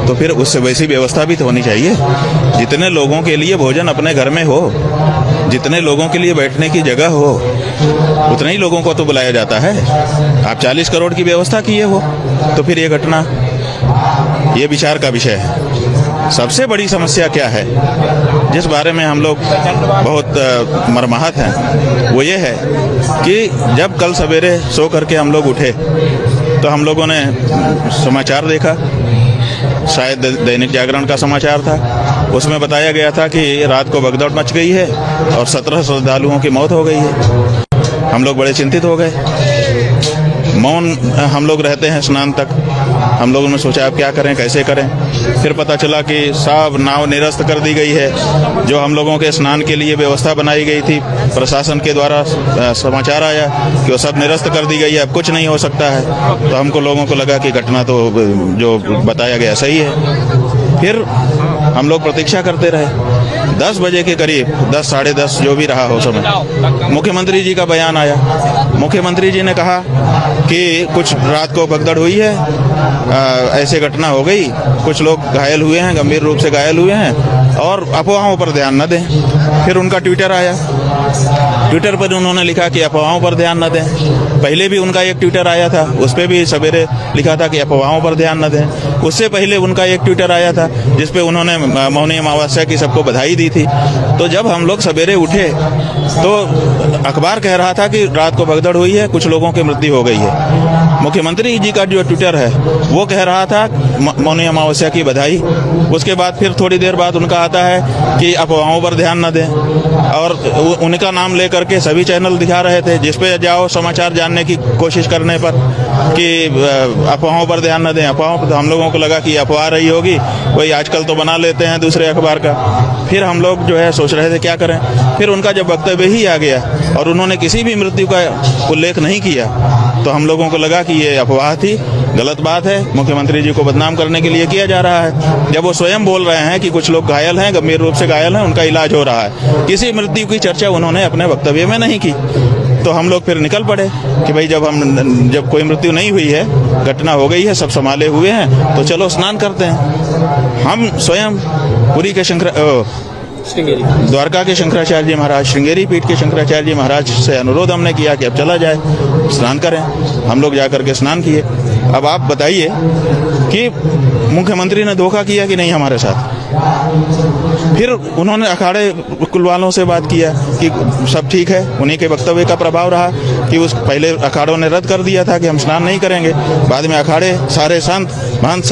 तो फिर उससे वैसी व्यवस्था भी तो होनी चाहिए। जितने लोगों के लिए भोजन अपने घर में हो, जितने लोगों के लिए बैठने की जगह हो, उतने ही लोगों को तो बुलाया जाता है। आप 40 करोड़ की व्यवस्था किए हो, तो फिर ये घटना, ये विचार का विषय है। सबसे बड़ी समस्या क्या है, जिस बारे में हम लोग बहुत मर्माहत हैं, वो ये है कि जब कल सवेरे सो करके हम लोग उठे तो हम लोगों ने समाचार देखा, शायद दैनिक जागरण का समाचार था। उसमें बताया गया था कि रात को भगदड़ मच गई है और 17 श्रद्धालुओं की मौत हो गई है। हम लोग बड़े चिंतित हो गए। मौन हम लोग रहते हैं स्नान तक। हम लोगों ने सोचा अब क्या करें, कैसे करें। फिर पता चला कि सब नाव निरस्त कर दी गई है। जो हम लोगों के स्नान के लिए व्यवस्था बनाई गई थी, प्रशासन के द्वारा समाचार आया कि वो सब निरस्त कर दी गई है, अब कुछ नहीं हो सकता है। तो हमको लोगों को लगा कि घटना तो जो बताया गया सही है। फिर हम लोग प्रतीक्षा करते रहे। 10 बजे के करीब, 10 साढ़े 10 जो भी रहा हो समय, मुख्यमंत्री जी का बयान आया। मुख्यमंत्री जी ने कहा कि कुछ रात को भगदड़ हुई है, ऐसे घटना हो गई, कुछ लोग घायल हुए हैं, गंभीर रूप से घायल हुए हैं, और अफवाहों पर ध्यान न दें। फिर उनका ट्विटर आया। ट्विटर पर उन्होंने लिखा कि अफवाहों पर ध्यान न दें। पहले भी उनका एक ट्विटर आया था, उस पर भी सवेरे लिखा था कि अफवाहों पर ध्यान न दें। उससे पहले उनका एक ट्विटर आया था जिस पे उन्होंने मौनी अमावस्या की सबको बधाई दी थी। तो जब हम लोग सवेरे उठे तो अखबार कह रहा था कि रात को भगदड़ हुई है, कुछ लोगों की मृत्यु हो गई है। मुख्यमंत्री जी का जो ट्विटर है वो कह रहा था मौनी अमावस्या की बधाई। उसके बाद फिर थोड़ी देर बाद उनका आता है कि अफवाहों पर ध्यान न दें, और उनका नाम लेकर के सभी चैनल दिखा रहे थे, जिसपे जाओ समाचार जानने की कोशिश करने पर कि अफवाहों पर ध्यान न दें। अफवाहों पर हम लोगों को लगा कि अफवाह रही होगी, वही आजकल तो बना लेते हैं दूसरे अखबार का। फिर हम लोग जो है सोच रहे थे क्या करें। फिर उनका जब वक्तव्य ही आ गया और उन्होंने किसी भी मृत्यु का उल्लेख नहीं किया, तो हम लोगों को लगा कि ये अफवाह थी, गलत बात है, मुख्यमंत्री जी को बदनाम करने के लिए किया जा रहा है। जब वो स्वयं बोल रहे हैं कि कुछ लोग घायल हैं, गंभीर रूप से घायल हैं, उनका इलाज हो रहा है, किसी मृत्यु की चर्चा उन्होंने अपने वक्तव्य में नहीं की। तो हम लोग फिर निकल पड़े कि भाई जब कोई मृत्यु नहीं हुई है, घटना हो गई है, सब संभाले हुए हैं, तो चलो स्नान करते हैं। हम स्वयं पुरी के द्वारका के शंकराचार्य जी महाराज, श्रृंगेरी पीठ के शंकराचार्य जी महाराज से अनुरोध हमने किया कि अब चला जाए, स्नान करें। हम लोग जाकर के स्नान किए। अब आप बताइए कि मुख्यमंत्री ने धोखा किया कि नहीं हमारे साथ। फिर उन्होंने अखाड़े कुल वालों से बात किया कि सब ठीक है। उन्हीं के वक्तव्य का प्रभाव रहा कि उस पहले अखाड़ों ने रद्द कर दिया था कि हम स्नान नहीं करेंगे। बाद में अखाड़े सारे संत महंत